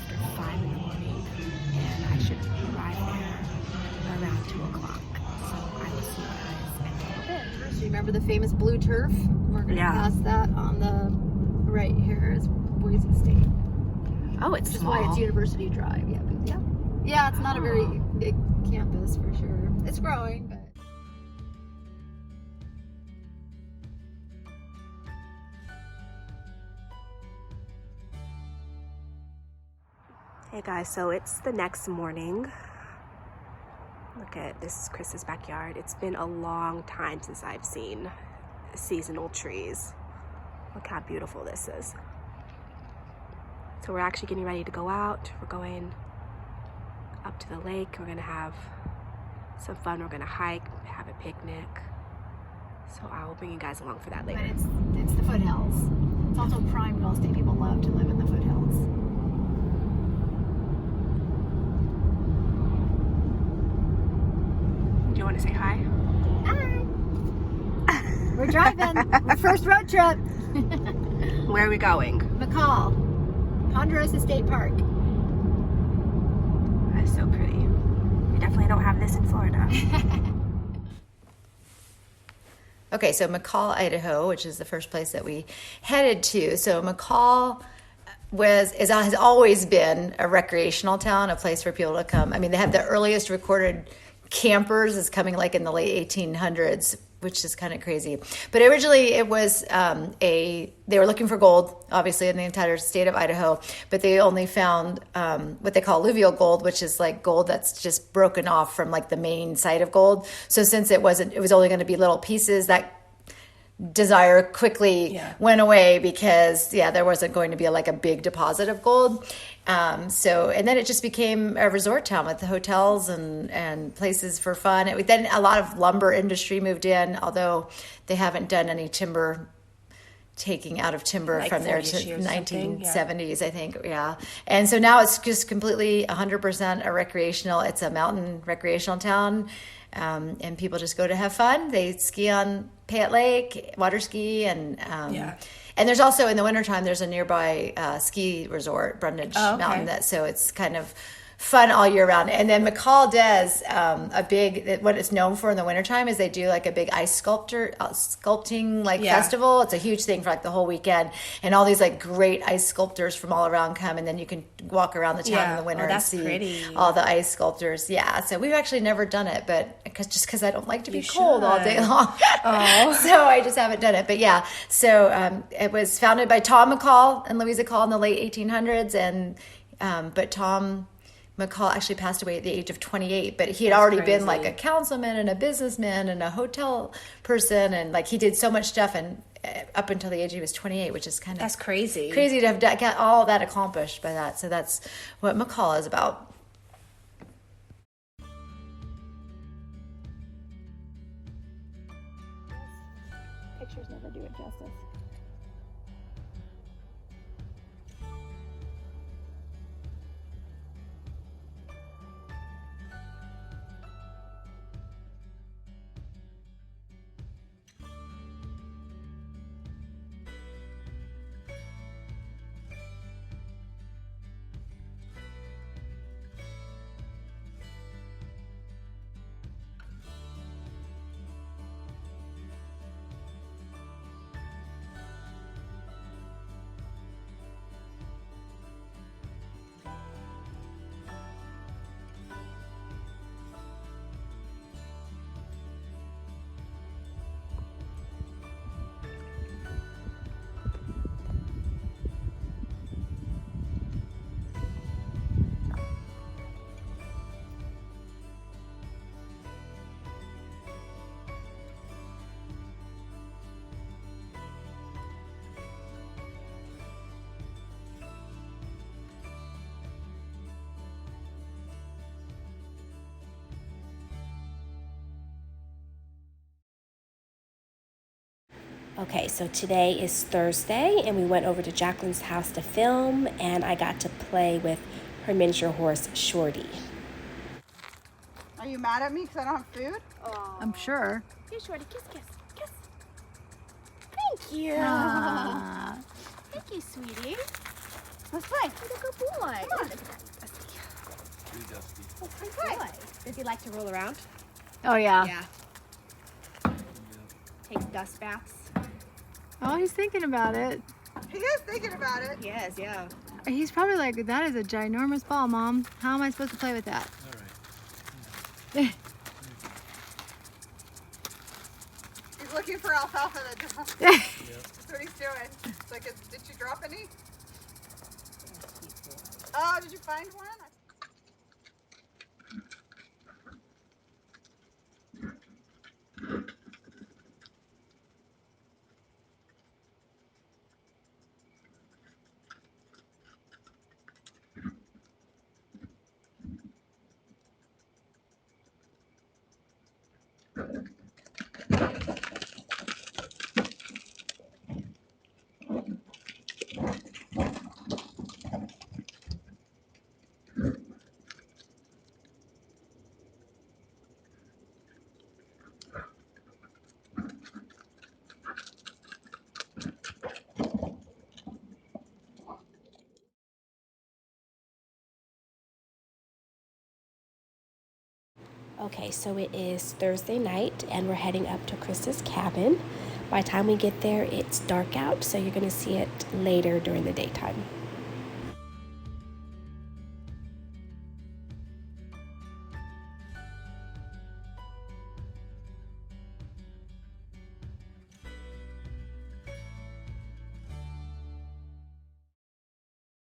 after 5 in the morning, and I should arrive there around 2 o'clock. So I will see you guys in a little bit. Do you remember the famous blue turf? We're going to pass that on the right here is Boise State. Oh, it's small. Why it's University Drive. Yeah, it's not a very big campus for sure. It's growing, but. Hey guys, so it's the next morning. Look at this is Krista's backyard. It's been a long time since I've seen seasonal trees. Look how beautiful this is. So we're actually getting ready to go out. We're going up to the lake. We're gonna have some fun. We're gonna hike, have a picnic. So I will bring you guys along for that later. But it's the foothills. It's also prime real estate. People love to live in the foothills. Do you want to say hi? Hi. We're driving. Our first road trip. Where are we going? McCall. Ponderosa State Park. That's so pretty. We definitely don't have this in Florida. Okay, so McCall, Idaho, which is the first place that we headed to. So McCall has always been a recreational town, a place for people to come. I mean, they have the earliest recorded campers is coming like in the late 1800s, which is kind of crazy. But originally it was they were looking for gold, obviously, in the entire state of Idaho, but they only found what they call alluvial gold, which is like gold that's just broken off from like the main site of gold. So since it was only going to be little pieces, that desire quickly went away because there wasn't going to be like a big deposit of gold. And then it just became a resort town with the hotels and places for fun. Then a lot of lumber industry moved in, although they haven't done any taking out of timber like from there to 1970s, I think. Yeah. And so now it's just completely 100% a recreational. It's a mountain recreational town. And people just go to have fun. They ski on Payette Lake, water ski, and there's also in the wintertime there's a nearby ski resort, Brundage Mountain. So it's kind of fun all year round. And then McCall does what it's known for in the wintertime is they do like a big ice sculpting festival. It's a huge thing for like the whole weekend, and all these like great ice sculptors from all around come, and then you can walk around the town in the winter and see all the ice sculptors. So we've actually never done it, but because I don't like to be cold all day long. So I just haven't done it. But so it was founded by Tom McCall and Louisa Call in the late 1800s, and but Tom McCall actually passed away at the age of 28, but he had already been like a councilman and a businessman and a hotel person, and like he did so much stuff and up until the age he was 28, which is kind of crazy to have got all that accomplished by that. So that's what McCall is about. Pictures never do it justice. Okay, so today is Thursday, and we went over to Jacqueline's house to film, and I got to play with her miniature horse, Shorty. Are you mad at me because I don't have food? Oh. I'm sure. Here, Shorty, kiss, kiss, kiss. Thank you. Thank you, sweetie. Let's play. You're a good boy. Come on. he like to roll around? Oh, yeah. Yeah. Take dust baths. Oh, he's thinking about it. He is thinking about it. Yes, yeah. He's probably like, that is a ginormous ball, Mom. How am I supposed to play with that? All right. He's looking for alfalfa that dropped. Yep. That's what he's doing. It's like, did you drop any? Oh, did you find one? Okay, so it is Thursday night and we're heading up to Krista's cabin. By the time we get there, it's dark out, so you're going to see it later during the daytime.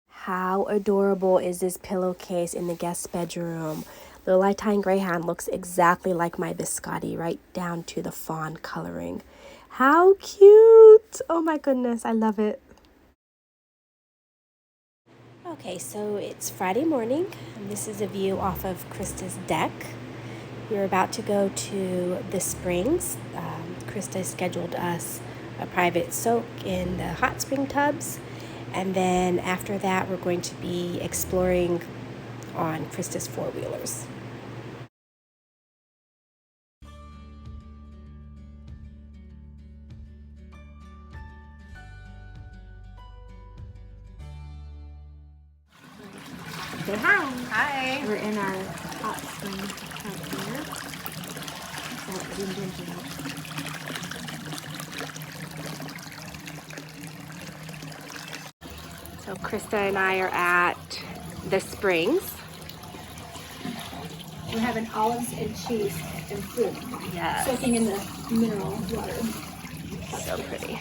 How adorable is this pillowcase in the guest bedroom? The Lifetime Greyhound looks exactly like my biscotti, right down to the fawn coloring. How cute! Oh my goodness, I love it. Okay, so it's Friday morning, and this is a view off of Krista's deck. We're about to go to the springs. Krista scheduled us a private soak in the hot spring tubs. And then after that, we're going to be exploring on Krista's four-wheelers. Say hi. Hi. We're in our hot spring tub here. So Krista and I are at the springs. We're having olives and cheese and fruit, Yes. soaking in the mineral water. So pretty.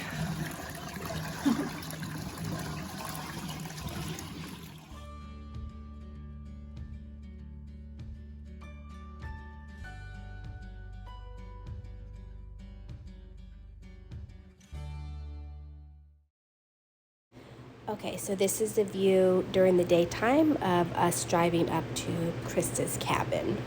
Okay, so this is the view during the daytime of us driving up to Krista's cabin.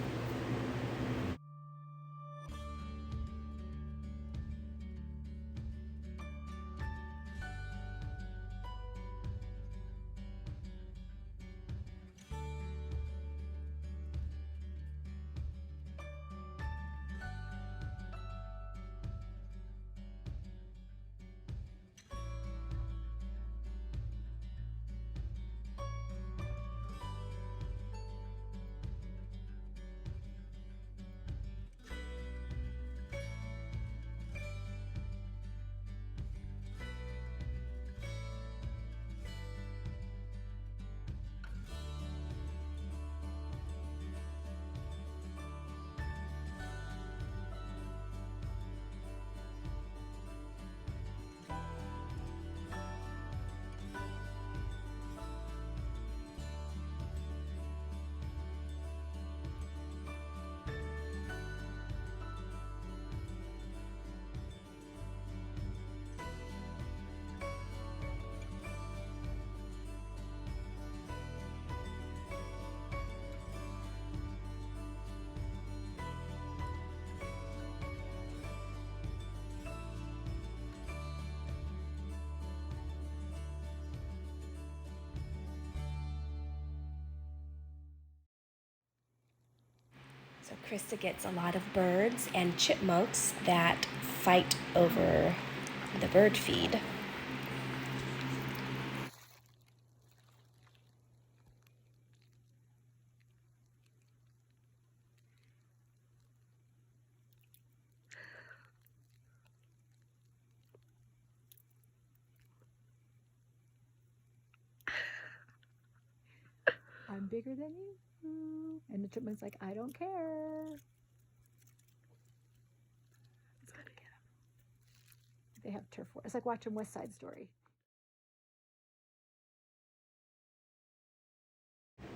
So Krista gets a lot of birds and chipmunks that fight over the bird feed. I'm bigger than you. And the chipmunk's like, I don't care. Let's go get him. They have turf war. It's like watching West Side Story.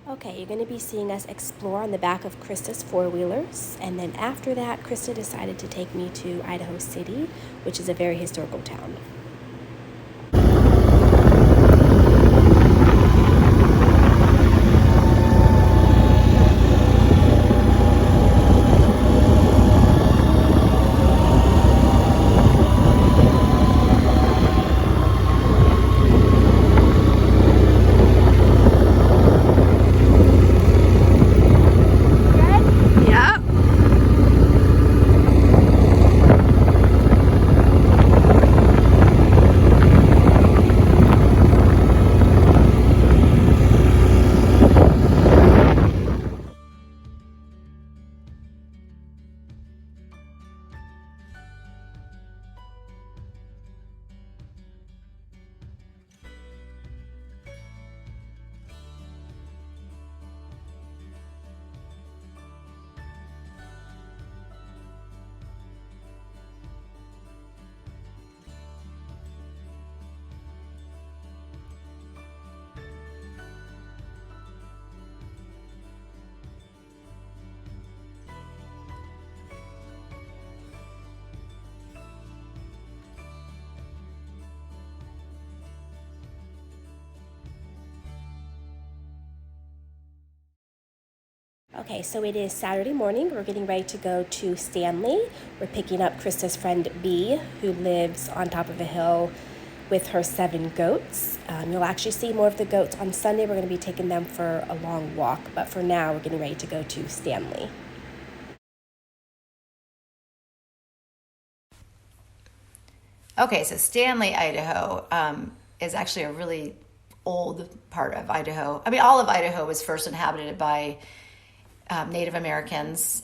Okay, you're going to be seeing us explore on the back of Krista's four-wheelers, and then after that, Krista decided to take me to Idaho City, which is a very historical town. Okay, so it is Saturday morning. We're getting ready to go to Stanley. We're picking up Krista's friend B, who lives on top of a hill with her 7 goats. You'll actually see more of the goats on Sunday. We're going to be taking them for a long walk, but for now, we're getting ready to go to Stanley. Okay, so Stanley, Idaho, is actually a really old part of Idaho. I mean, all of Idaho was first inhabited by Native Americans,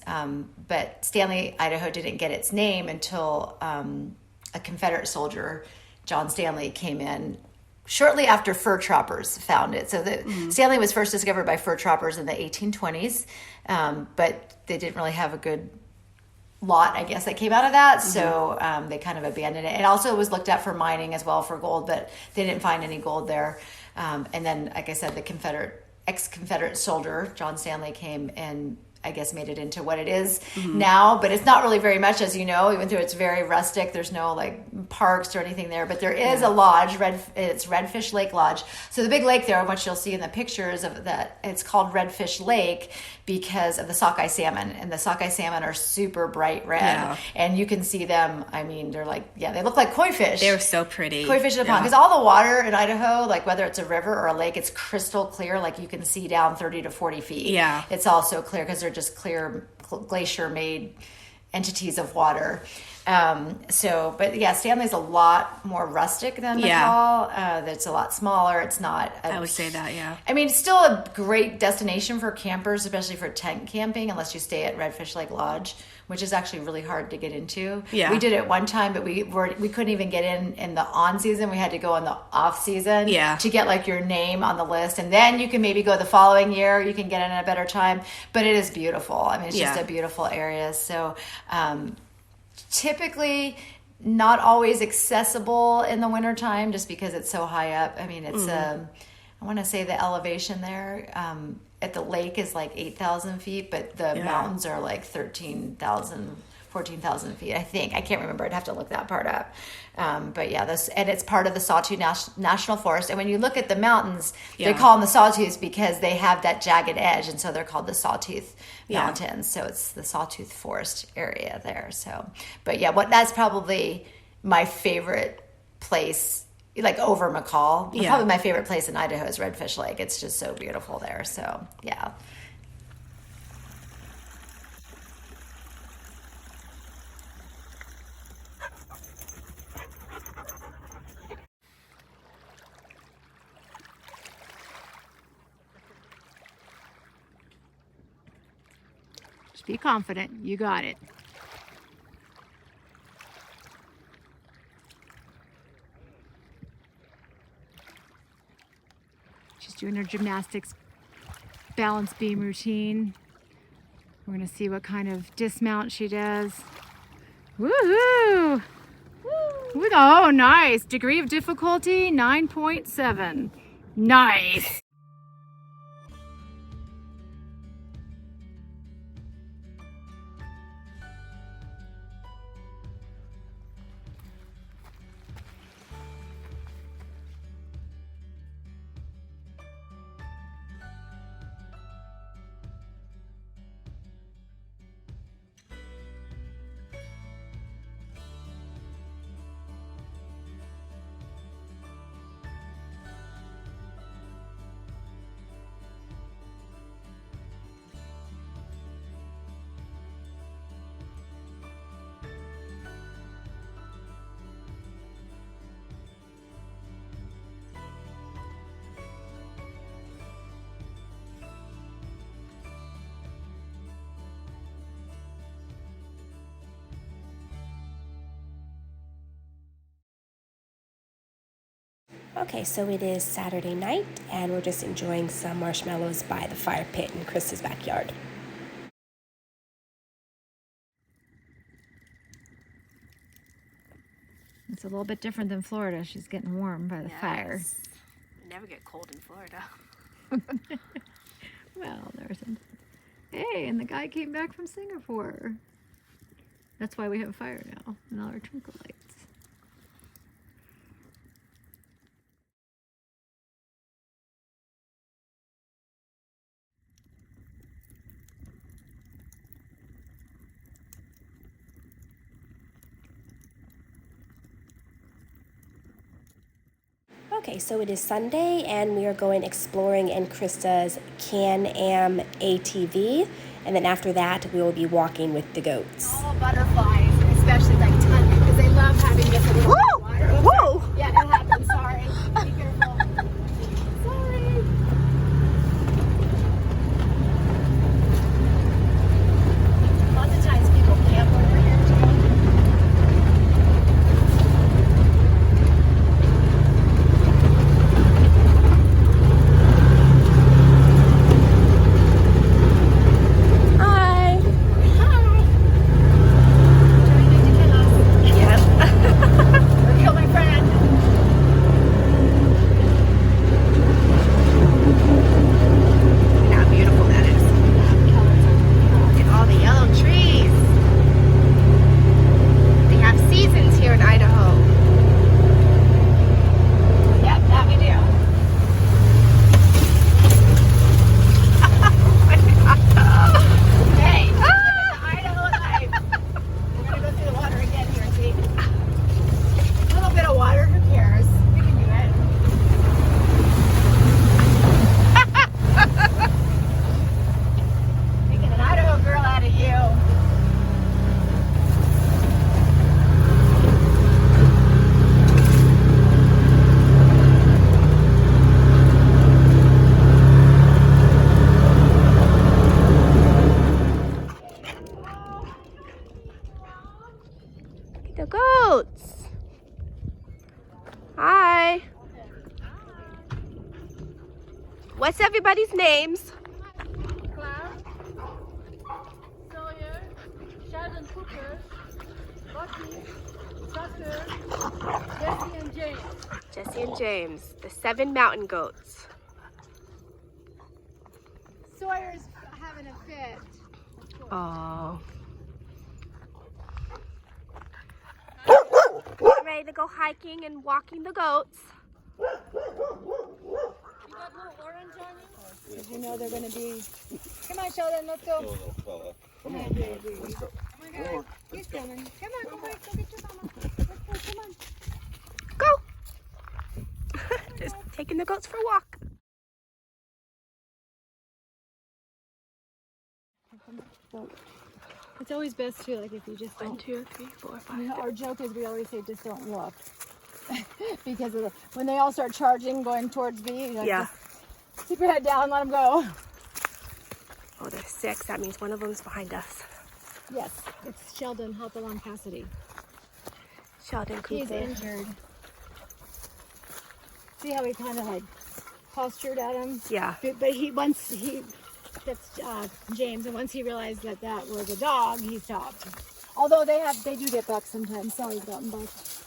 but Stanley, Idaho didn't get its name until a Confederate soldier, John Stanley, came in shortly after fur trappers found it. So Stanley was first discovered by fur trappers in the 1820s, but they didn't really have a good lot, I guess, that came out of that. So they kind of abandoned it. It also was looked at for mining as well for gold, but they didn't find any gold there. And then, like I said, the ex-Confederate soldier, John Stanley, came and I guess made it into what it is now, but it's not really very much, as you know, even though it's very rustic. There's no like parks or anything there, but there is a lodge, it's Redfish Lake Lodge. So the big lake there, which you'll see in the pictures of that, it's called Redfish Lake because of the sockeye salmon, and the sockeye salmon are super bright red, and you can see them. I mean, they're like, they look like koi fish. They're so pretty. Koi fish in the pond, because all the water in Idaho, like whether it's a river or a lake, it's crystal clear. Like you can see down 30 to 40 feet. Yeah, it's all so clear because they're just clear glacier-made entities of water. But yeah, Stanley's a lot more rustic than McCall. It's a lot smaller. It's not. I would say that, yeah. I mean, it's still a great destination for campers, especially for tent camping, unless you stay at Redfish Lake Lodge, which is actually really hard to get into. Yeah. We did it one time, but we couldn't even get in the on season. We had to go in the off season to get like your name on the list. And then you can maybe go the following year. You can get in at a better time. But it is beautiful. I mean, it's just a beautiful area. So typically not always accessible in the wintertime just because it's so high up. I mean, it's I want to say the elevation there at the lake is like 8,000 feet, but the mountains are like 13,000, 14,000 feet, I think. I can't remember. I'd have to look that part up. But yeah, and it's part of the Sawtooth National Forest. And when you look at the mountains, they call them the Sawtooths because they have that jagged edge. And so they're called the Sawtooth Mountains. So it's the Sawtooth Forest area there. So, but yeah, that's probably my favorite place, like over McCall. Probably my favorite place in Idaho is Redfish Lake. It's just so beautiful there. So yeah. Just be confident. You got it. She's doing her gymnastics. balance beam routine. We're gonna see what kind of dismount she does. Woohoo! Oh, nice. Degree of difficulty 9.7. Nice. Okay, so it is Saturday night, and we're just enjoying some marshmallows by the fire pit in Krista's backyard. It's a little bit different than Florida. She's getting warm by the fire. We never get cold in Florida. Well, there's a... Hey, and the guy came back from Singapore. That's why we have fire now, and all our twinkle lights. Okay, so it is Sunday, and we are going exploring in Krista's Can-Am ATV, and then after that, we will be walking with the goats. All butterflies, especially like tons, because they love having just a little bit of water. Whoa! Yeah, that happens. Sorry. Be careful. Sorry. Lots of times people camp over here too. Seasons here in Idaho. Yep, that we do. Hey, the Idaho life. We're gonna go through the water again here, see? A little bit of water, who cares? We can do it. Making an Idaho girl out of you. The goats. Hi. What's everybody's names? Cloud, Sawyer, Sheldon Cooper, Bucky, Tucker, Jesse and James. Jesse and James, the 7 mountain goats. Sawyer's having a fit. Oh. Ready to go hiking and walking the goats. You got little orange on you? Did you know they're gonna be? Come on, Sheldon, let's go. Come on, baby. Come on, guys. He's coming. Come on, go quick. Go get your mama. Let's go. Come on. Go. Just taking the goats for a walk. It's always best to, like, if you just 1, don't. 2, 3, 4, 5. You know, our joke is we always say just don't look. Because of when they all start charging, going towards me, like, Yeah. just keep your head down, let them go. Oh, there's 6. That means one of them's behind us. Yes, it's Sheldon Hopalong Cassidy. Sheldon He's Cooper. injured. See how he kind of like postured at him? Yeah. But he once he that's James. And once he realized that that was a dog, he stopped. Although they do get bucks sometimes. So he's gotten bucks.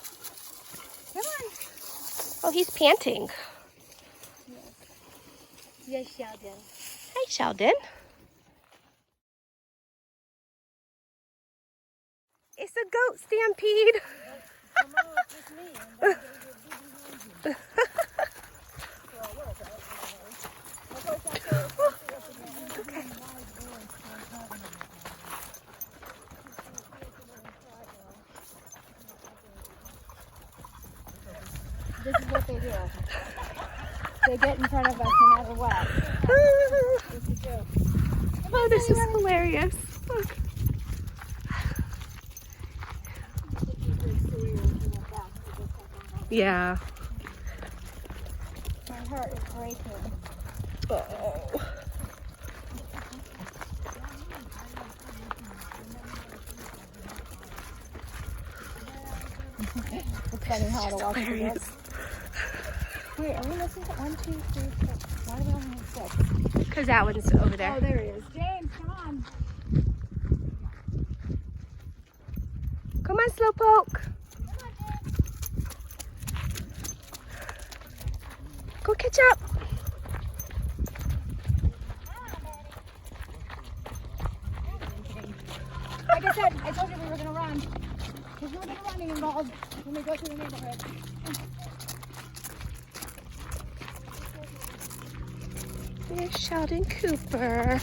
Come on. Oh, he's panting. Yes, Sheldon. Hi, Sheldon. It's a goat stampede. Come on, kiss me. This is what they do. They get in front of us no matter what. It's a joke. Oh, this is hilarious. Look. Yeah. My heart is breaking. Oh. It's funny how to walk through Hilarious. this. Wait, are we listening to 1, 2, 3, 4? Why do we only have 6? Because that one's over there. Oh, there he is. James, come on. Come on, Slowpoke. Go catch up. Like I said, I told you we were going to run. There's no more running involved when we go through the neighborhood. There's Sheldon Cooper.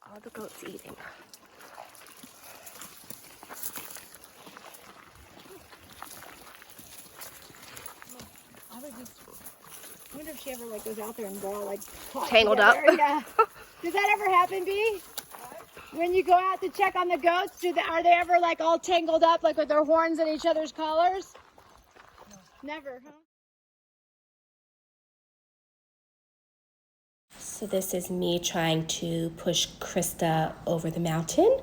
All the goats eating. I wonder if she ever like goes out there and they're all like caught Tangled together. up. Yeah. Does that ever happen, Bee? When you go out to check on the goats, are they ever like all tangled up, like with their horns at each other's collars? No. Never, huh? So this is me trying to push Krista over the mountain.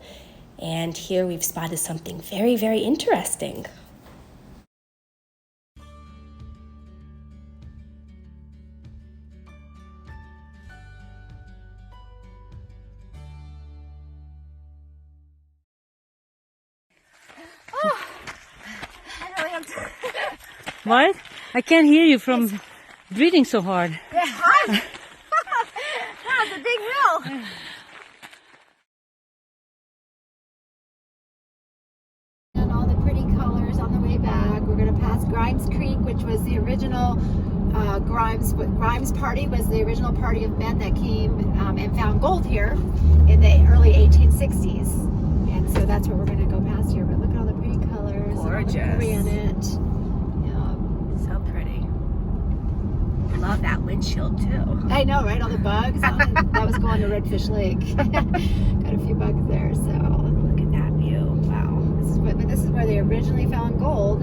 And here we've spotted something very, very interesting. What? I can't hear you from breathing so hard. That's a big hill. And all the pretty colors on the way back. We're going to pass Grimes Creek, which was the original Grimes party was the original party of men that came and found gold here in the early 1860s. And so that's what we're going to go past here. But look at all the pretty colors. Gorgeous. And all the granite. So pretty. Love that windshield too. I know, right? All the bugs. That was going to Redfish Lake. Got a few bugs there. So Look at that view. Wow. this is where they originally found gold.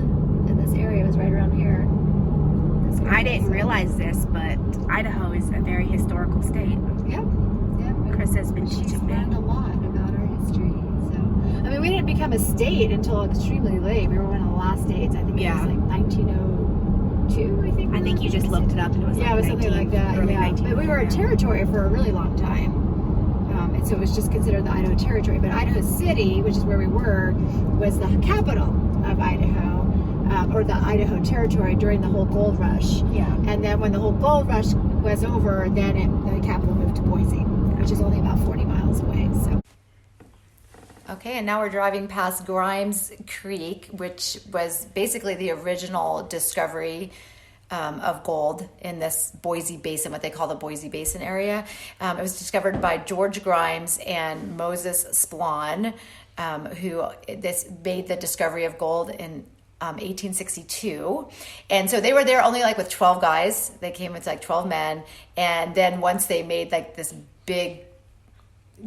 In this area, it was right around here. I didn't realize this, but Idaho is a very historical state. Yep. Chris has been She's teaching me. learned a lot about our history. So mean, we didn't become a state until extremely late. We were one of the last states. I think it was like 1902, I think. I think you just looked it up and it was it was something like that. early Yeah. 19. But we were a territory for a really long time. And so it was just considered the Idaho Territory. But Idaho City, which is where we were, was the capital of Idaho, or the Idaho Territory during the whole gold rush. Yeah. And then when the whole gold rush was over, then the capital moved to Boise, which is only about 40 miles away. So. Okay, and now we're driving past Grimes Creek, which was basically the original discovery of gold in this Boise Basin, what they call the Boise Basin area. It was discovered by George Grimes and Moses Splon, who made the discovery of gold in 1862. And so they were there only like with 12 guys. They came with like 12 men. And then once they made like this big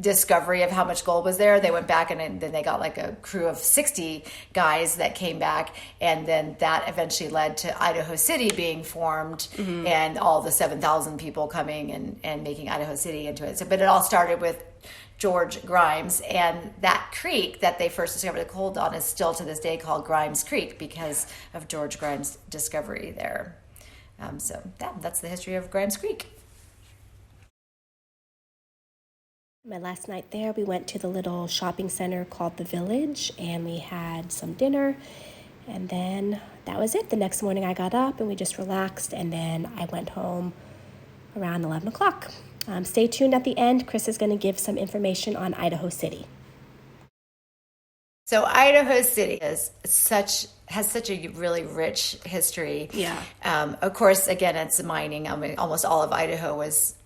discovery of how much gold was there, they went back and then they got like a crew of 60 guys that came back, and then that eventually led to Idaho City being formed, and all the 7,000 people coming and making Idaho City into it. So, but it all started with George Grimes, and that creek that they first discovered the gold on is still to this day called Grimes Creek because of George Grimes' discovery there. So that's the history of Grimes Creek. My last night there, we went to the little shopping center called The Village, and we had some dinner, and then that was it. The next morning I got up and we just relaxed, and then I went home around 11 o'clock. Stay tuned at the end. Chris is going to give some information on Idaho City. So Idaho City has such a really rich history. Yeah. Of course, again, it's mining. I mean, almost all of Idaho was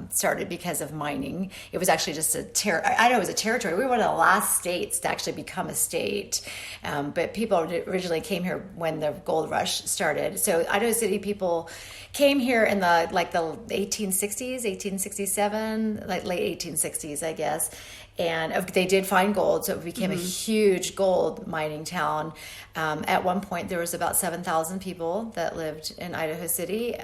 started because of mining. It was actually just Idaho was a territory. We were one of the last states to actually become a state. But people originally came here when the gold rush started. So Idaho City people came here in the 1860s, 1867, like late 1860s, I guess. And they did find gold, so it became a huge gold mining town. At one point, there was about 7,000 people that lived in Idaho City.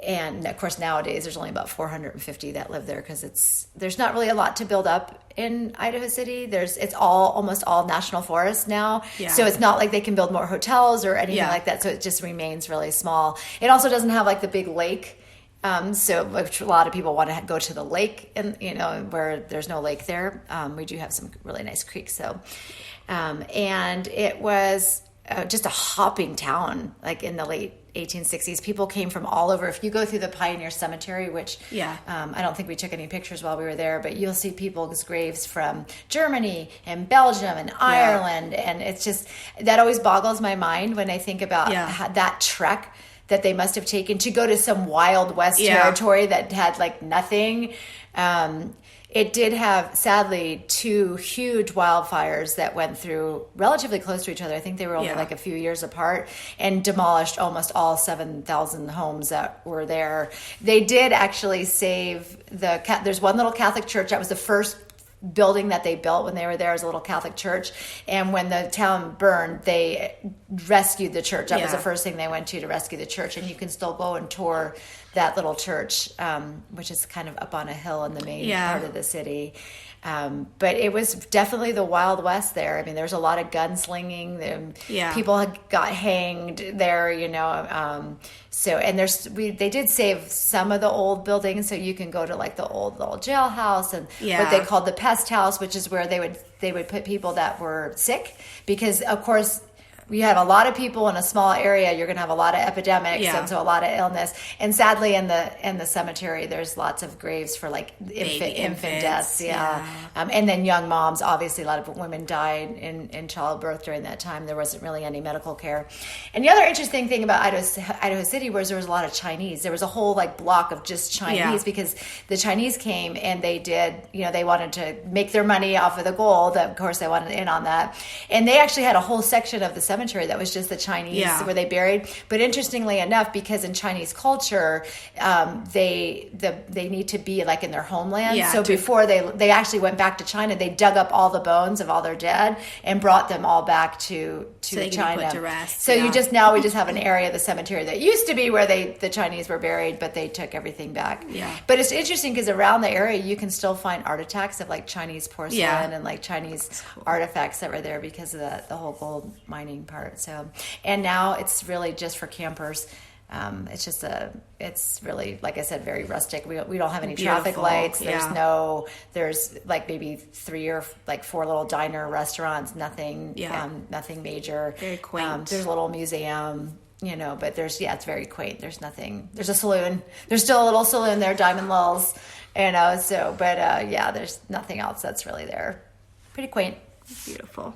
And of course, nowadays there's only about 450 that live there because there's not really a lot to build up in Idaho City. It's almost all national forest now, so it's not like they can build more hotels or anything like that. So it just remains really small. It also doesn't have like the big lake. So a lot of people want to go to the lake, and where there's no lake there. We do have some really nice creeks, though. And it was just a hopping town, like in the late 1860s. People came from all over. If you go through the Pioneer Cemetery, which I don't think we took any pictures while we were there, but you'll see people's graves from Germany and Belgium and Ireland. And it's just, that always boggles my mind when I think about that trek that they must have taken to go to some Wild West territory that had like nothing. It did have, sadly, 2 huge wildfires that went through relatively close to each other. I think they were only like a few years apart, and demolished almost all 7,000 homes that were there. They did actually save there's one little Catholic church that was the first building that they built when they were there as a little Catholic church. And when the town burned, they rescued the church. That was the first thing they went to rescue the church. And you can still go and tour that little church, which is kind of up on a hill in the main part of the city. But it was definitely the Wild West there. I mean, there's a lot of gunslinging. People got hanged there, So, and they did save some of the old buildings, so you can go to like the old jailhouse and what they called the pest house, which is where they would put people that were sick, because of course, we have a lot of people in a small area. You're going to have a lot of epidemics, and so a lot of illness. And sadly, in the cemetery, there's lots of graves for like infant deaths. And then young moms. Obviously, a lot of women died in childbirth during that time. There wasn't really any medical care. And the other interesting thing about Idaho City was there was a lot of Chinese. There was a whole like block of just Chinese because the Chinese came and they did, they wanted to make their money off of the gold. Of course, they wanted in on that, and they actually had a whole section of the cemetery that was just the Chinese Yeah. where they buried. But interestingly enough, because in Chinese culture, they need to be like in their homeland. Yeah, so before they actually went back to China, they dug up all the bones of all their dead and brought them all back to So they can be China. put to rest, So yeah. we just have an area of the cemetery that used to be where the Chinese were buried, but they took everything back. Yeah. But it's interesting because around the area you can still find artifacts of like Chinese porcelain Yeah. and like Chinese artifacts that were there because of the whole gold mining part. So, and now it's really just for campers. It's really, like I said, very rustic. We don't have any traffic Beautiful, lights. yeah. There's like maybe 3 or like 4 little diner restaurants, nothing, Yeah. nothing major. Very quaint. There's a little museum, but it's very quaint. There's nothing, there's a saloon. There's still a little saloon there, Diamond Lulls, there's nothing else that's really there. Pretty quaint. Beautiful.